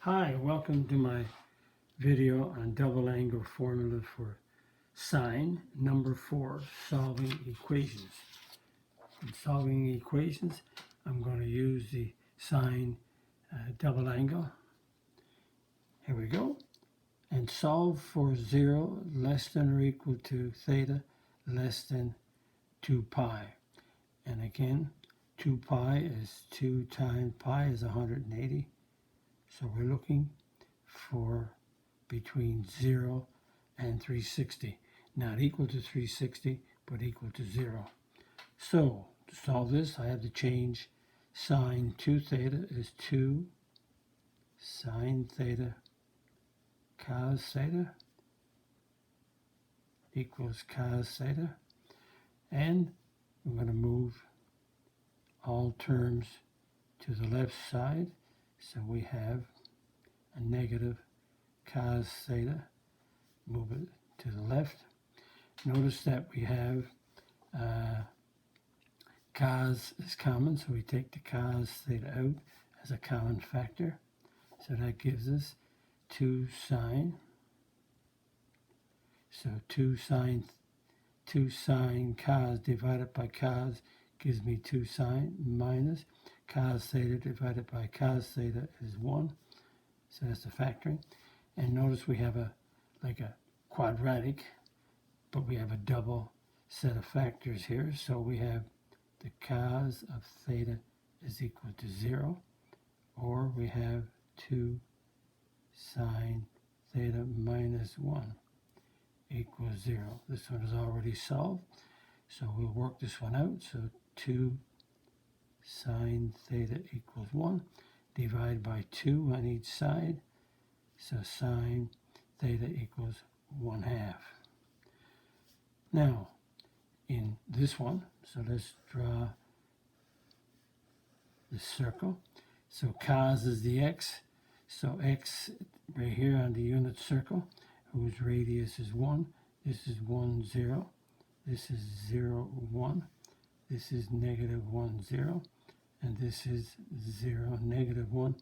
Hi, welcome to my video on double angle formula for sine. Number 4, solving equations. In solving equations, I'm going to use the sine double angle. Here we go. And solve for 0 less than or equal to theta less than 2 pi. And again, 2 pi is 2 times pi is 180. So we're looking for between 0 and 360. Not equal to 360, but equal to 0. So to solve this, I have to change sine 2 theta is 2 sine theta cos theta equals cos theta. And I'm going to move all terms to the left side. So we have a negative cos theta. Move it to the left. Notice that we have cos is common, so we take the cos theta out as a common factor. So that gives us 2 sine. So 2 sine cos divided by cos gives me 2 sine minus cos theta divided by cos theta is 1. So that's the factoring. And notice we have like a quadratic, but we have a double set of factors here. So we have the cos of theta is equal to 0, or we have 2 sine theta minus 1 equals 0. This one is already solved, so we'll work this one out. So 2 sine theta equals 1. Divide by 2 on each side. So sine theta equals 1/2. Now, in this one, so let's draw the circle. So cos is the x. So x right here on the unit circle, whose radius is 1. This is 1, 0. This is 0, 1. This is negative 1, 0. And this is 0, negative 1.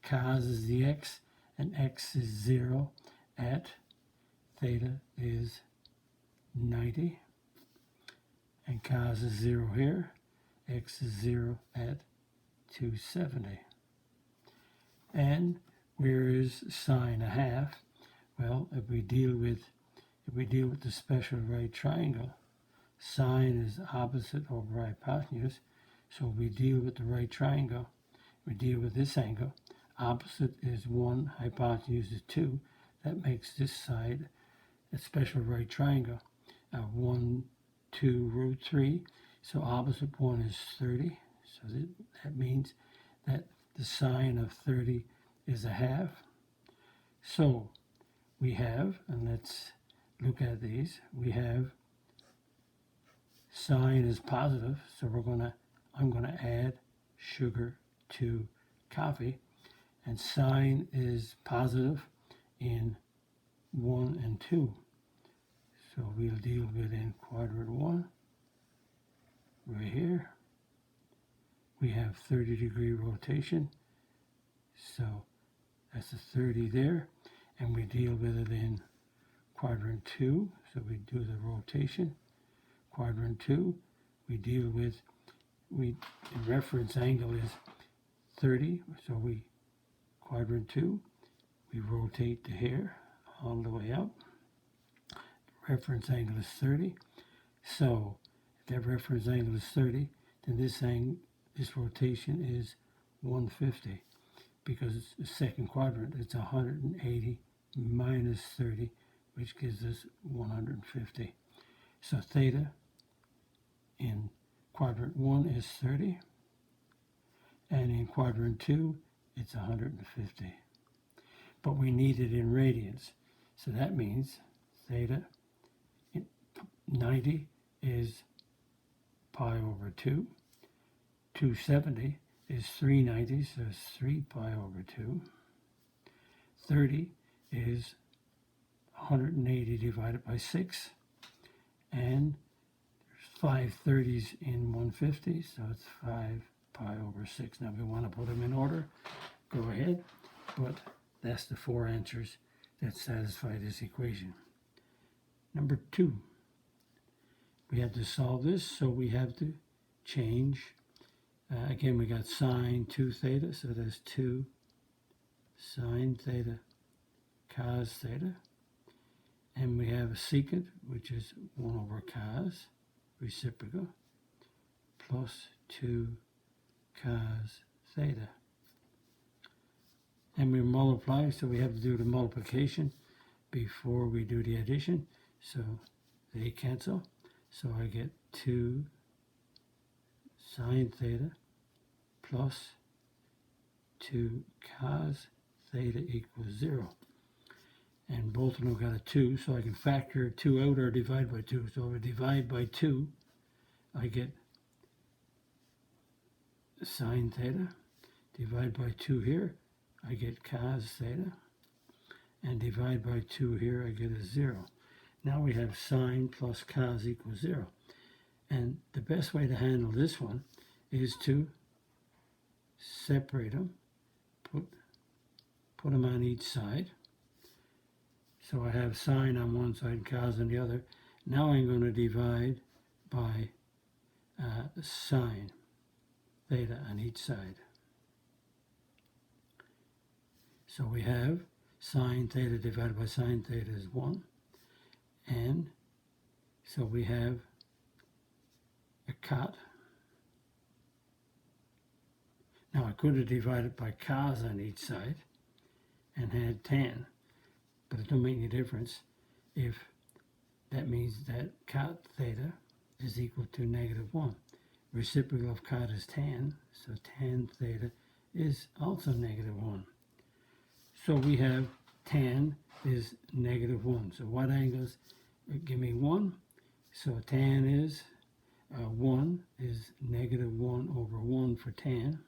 Cos is the x, and x is 0 at theta is 90. And cos is 0 here. X is 0 at 270. And where is sine 1/2? Well, if we deal with the special right triangle, sine is opposite over hypotenuse. So we deal with the right triangle. We deal with this angle. Opposite is 1, hypotenuse is 2. That makes this side a special right triangle. 1, 2, root 3. So opposite 1 is 30. So that means that the sine of 30 is 1/2. So we have, and let's look at these, we have sine is positive, so I'm going to add sugar to coffee, and sine is positive in 1 and 2. So we'll deal with in quadrant 1, right here. We have 30-degree rotation, so that's a 30 there, and we deal with it in quadrant 2, so we do the rotation. Quadrant 2, we deal with, the reference angle is 30, so quadrant 2, we rotate the hair all the way up. The reference angle is 30, so if that reference angle is 30, then this rotation is 150, because it's the second quadrant. It's 180 minus 30, which gives us 150. So theta in quadrant 1 is 30, and in quadrant 2 it's 150. But we need it in radians, so that means theta in 90 is pi over 2. 270 is 390, so it's 3 pi over 2. 30 is 180 divided by 6, and there's 5 30s in 150, so it's 5 pi over 6. Now if we want to put them in order, go ahead, but that's the 4 answers that satisfy this equation. Number 2, we have to solve this, so we have to change. Again, we got sine 2 theta, so that's 2 sine theta cos theta. And we have a secant, which is 1 over cos, reciprocal, plus 2 cos theta. And we multiply, so we have to do the multiplication before we do the addition. So they cancel. So I get 2 sine theta plus 2 cos theta equals 0. And both of them got a 2, so I can factor 2 out or divide by 2. So if I divide by 2, I get sine theta. Divide by 2 here, I get cos theta. And divide by 2 here, I get a 0. Now we have sine plus cos equals 0. And the best way to handle this one is to separate them, put them on each side. So I have sine on one side and cos on the other. Now I'm going to divide by sine theta on each side. So we have sine theta divided by sine theta is 1. And so we have a cot. Now I could have divided by cos on each side and had tan, but it don't make any difference if that means that cot theta is equal to -1. Reciprocal of cot is tan, so tan theta is also -1. So we have tan is -1. So what angles give me 1? So tan is 1 is -1 over 1 for tan.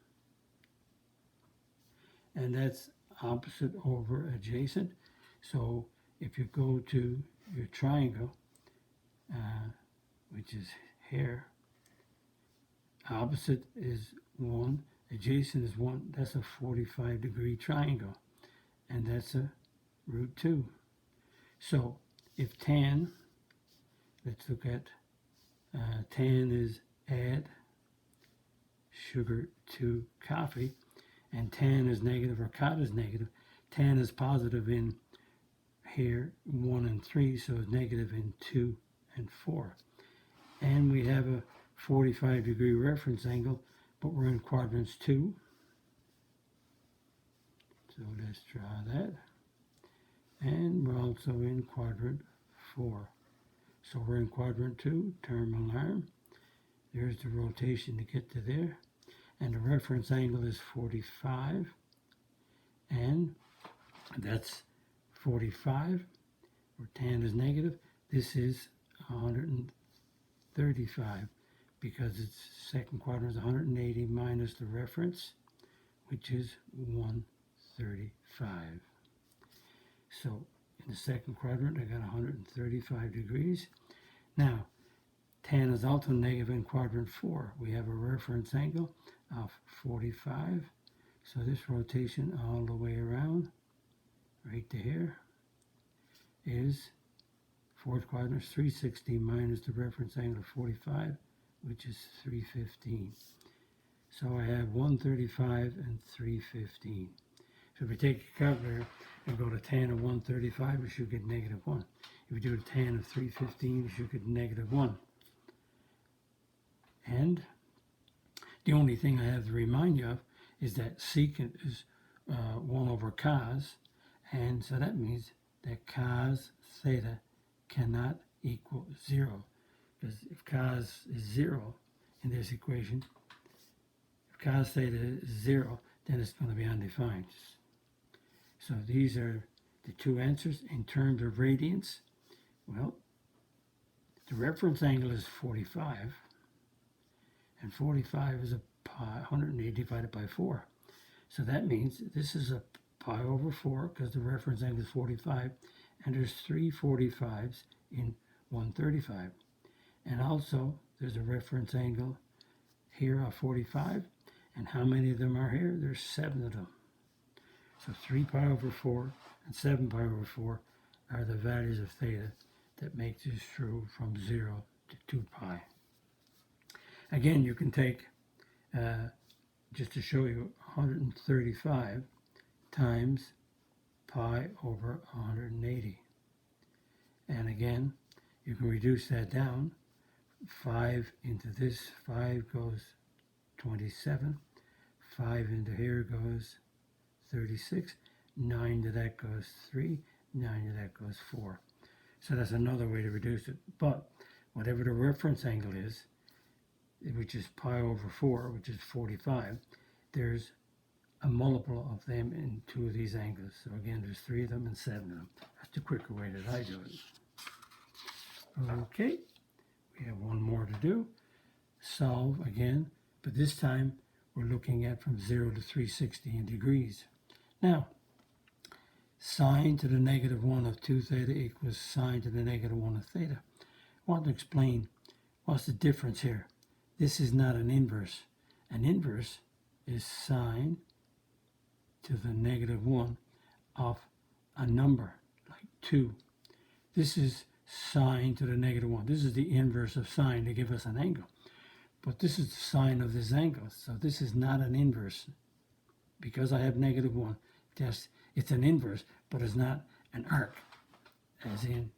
And that's opposite over adjacent. So if you go to your triangle, which is here, opposite is 1, adjacent is 1. That's a 45-degree triangle. And that's a root 2. So if tan, let's look at tan is add sugar to coffee, and tan is negative or cot is negative. Tan is positive in here 1 and 3, so it's negative in 2 and 4. And we have a 45-degree reference angle, but we're in quadrants 2. So let's draw that. And we're also in quadrant 4. So we're in quadrant 2, terminal arm. There's the rotation to get to there. And the reference angle is 45. And that's 45, where tan is negative. This is 135, because its second quadrant is 180 minus the reference, which is 135. So in the second quadrant, I got 135 degrees. Now, tan is also negative in quadrant 4. We have a reference angle of 45. So this rotation all the way around, right to here, is fourth quadrant is 360 minus the reference angle of 45, which is 315. So I have 135 and 315. So if we take a calculator and go to tan of 135, we should get -1. If we do a tan of 315, we should get -1. And the only thing I have to remind you of is that secant is 1 over cos, and so that means that cos theta cannot equal 0, because if cos is 0 in this equation, if cos theta is 0, then it's going to be undefined. So these are the two answers. In terms of radians, well, the reference angle is 45, and 45 is a pi, 180 divided by 4. So that means this is a pi over 4, because the reference angle is 45, and there's 3 45s in 135. And also, there's a reference angle here of 45, and how many of them are here? There's 7 of them. So 3 pi over 4 and 7 pi over 4 are the values of theta that make this through from 0 to 2 pi. Again, you can take, just to show you, 135 times pi over 180. And again, you can reduce that down. 5 into this, 5 goes 27. 5 into here goes 36. 9 to that goes 3. 9 to that goes 4. So that's another way to reduce it. But whatever the reference angle is, which is pi over 4, which is 45, there's a multiple of them in two of these angles. So again, there's 3 of them and 7 of them. That's the quicker way that I do it. Okay, we have one more to do. Solve again, but this time we're looking at from 0 to 360 in degrees. Now, sine to the negative 1 of 2 theta equals sine to the negative 1 of theta. I want to explain what's the difference here. This is not an inverse. An inverse is sine to the negative 1 of a number, like 2. This is sine to the negative 1. This is the inverse of sine to give us an angle. But this is the sine of this angle. So this is not an inverse. Because I have negative 1, it's an inverse, but it's not an arc, as in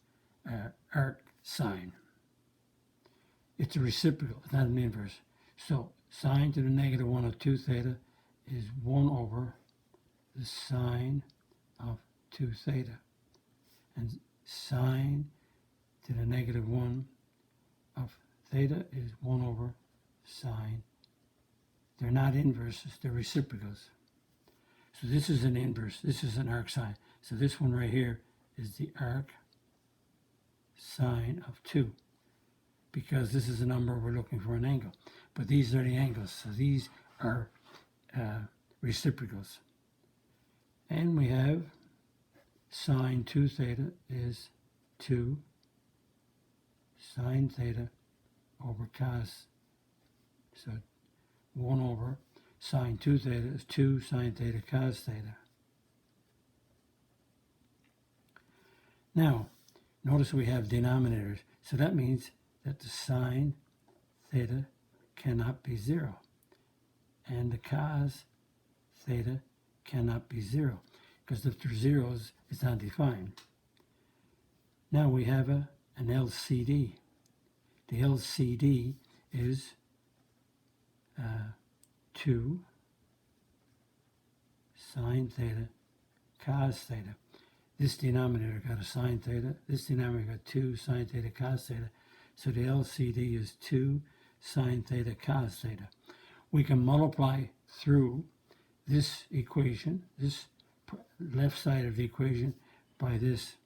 arc sine. It's a reciprocal, it's not an inverse. So sine to the negative 1 of 2 theta is 1 over the sine of 2 theta. And sine to the negative 1 of theta is 1 over sine. They're not inverses, they're reciprocals. So this is an inverse, this is an arc sine. So this one right here is the arc sine of 2. Because this is a number, we're looking for an angle. But these are the angles, so these are reciprocals. And we have sine 2 theta is 2 sine theta over cos. So 1 over sine 2 theta is 2 sine theta cos theta. Now, notice we have denominators. So that means that the sine theta cannot be 0. And the cos theta cannot be 0. Because if they're zeros, it's undefined. Now we have an LCD. The LCD is 2 sine theta cos theta. This denominator got a sine theta. This denominator got 2 sine theta cos theta. So the LCD is 2 sine theta cos theta. We can multiply through this equation, this left side of the equation, by this.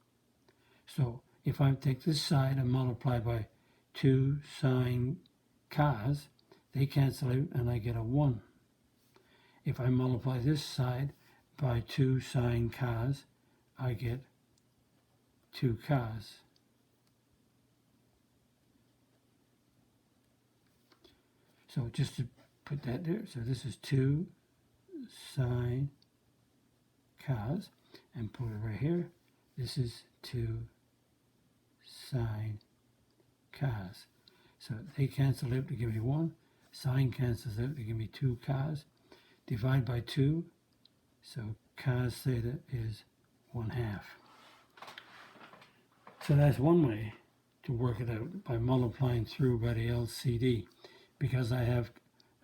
So if I take this side and multiply by 2 sine cos, they cancel out and I get a 1. If I multiply this side by 2 sine cos, I get 2 cos. So just to put that there, so this is 2 sine cos, and put it right here. This is 2 sine cos. So they cancel out to give me 1. Sine cancels out to give me 2 cos. Divide by 2. So cos theta is 1/2. So that's one way to work it out, by multiplying through by the LCD. Because I have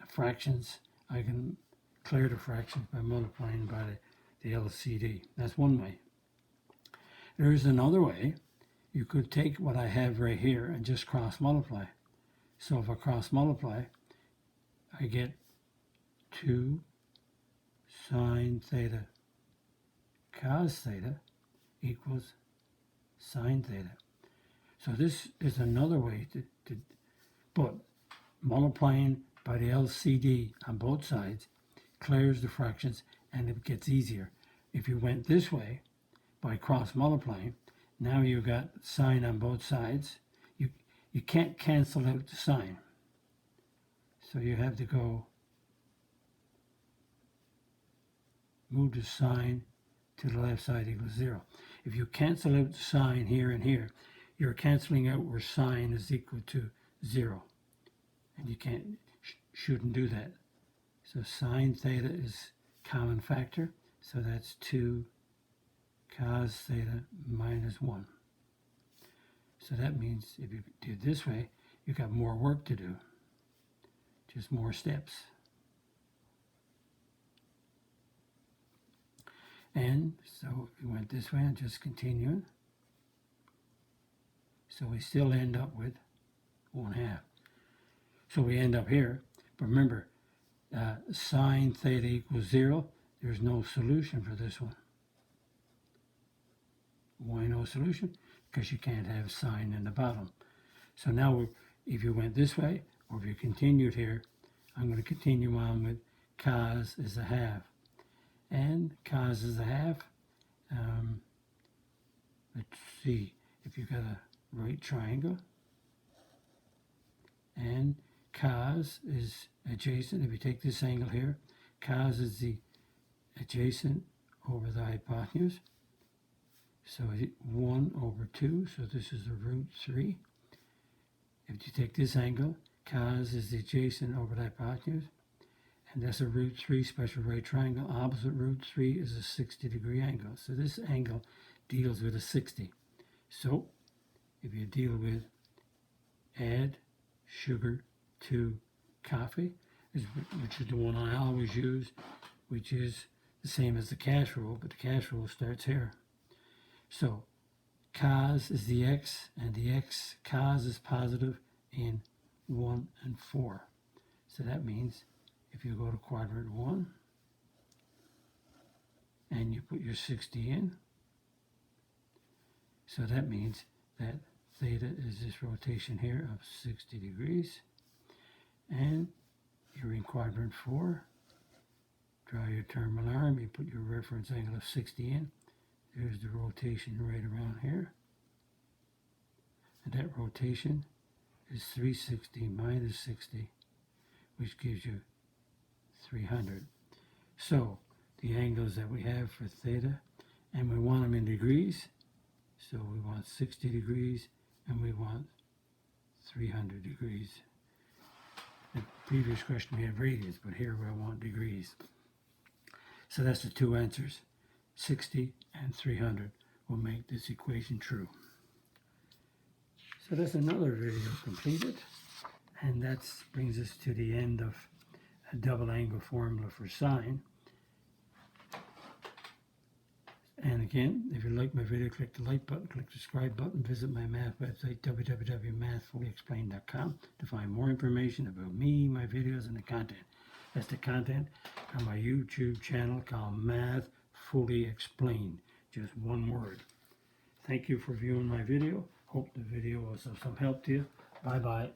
fractions, I can clear the fractions by multiplying by the LCD. That's one way. There is another way. You could take what I have right here and just cross multiply. So if I cross multiply, I get 2 sine theta cos theta equals sine theta. So this is another way to but multiplying by the LCD on both sides clears the fractions and it gets easier. If you went this way by cross multiplying, now you've got sine on both sides. You can't cancel out the sine. So you have to go move the sign to the left side equals 0. If you cancel out the sign here and here, you're canceling out where sine is equal to 0. And you shouldn't do that. So sine theta is common factor. So that's 2 cos theta minus 1. So that means if you do it this way, you've got more work to do. Just more steps. And so if we went this way and just continuing, so we still end up with 1/2. So we end up here, but remember, sine theta equals 0. There's no solution for this one. Why no solution? Because you can't have sine in the bottom. So now if you went this way, or if you continued here, I'm going to continue on with cos is 1/2. And cos is 1/2. Let's see, if you've got a right triangle, and cos is adjacent. If you take this angle here, cos is the adjacent over the hypotenuse. So 1/2, so this is a √3. If you take this angle, cos is the adjacent over the hypotenuse, and that's a √3 special right triangle. Opposite √3 is a 60-degree angle. So this angle deals with a 60. So if you deal with add sugar to coffee, which is the one I always use, which is the same as the cash rule, but the cash rule starts here. So cos is the x, and the x cos is positive in 1 and 4. So that means if you go to quadrant 1 and you put your 60 in, so that means that theta is this rotation here of 60 degrees. And you're in quadrant 4. Draw your terminal arm, you put your reference angle of 60 in. There's the rotation right around here. And that rotation is 360 minus 60, which gives you 300. So the angles that we have for theta, and we want them in degrees. So we want 60 degrees and we want 300 degrees. The previous question we had radians, but here we want degrees. So that's the two answers. 60 and 300 will make this equation true. So that's another video completed, and that brings us to the end of a double angle formula for sine. And again, if you like my video, click the like button, click the subscribe button, visit my math website, www.mathfullyexplained.com, to find more information about me, my videos, and the content. That's the content on my YouTube channel called Math Fully Explained, just one word. Thank you for viewing my video. Hope the video was of some help to you. Bye-bye.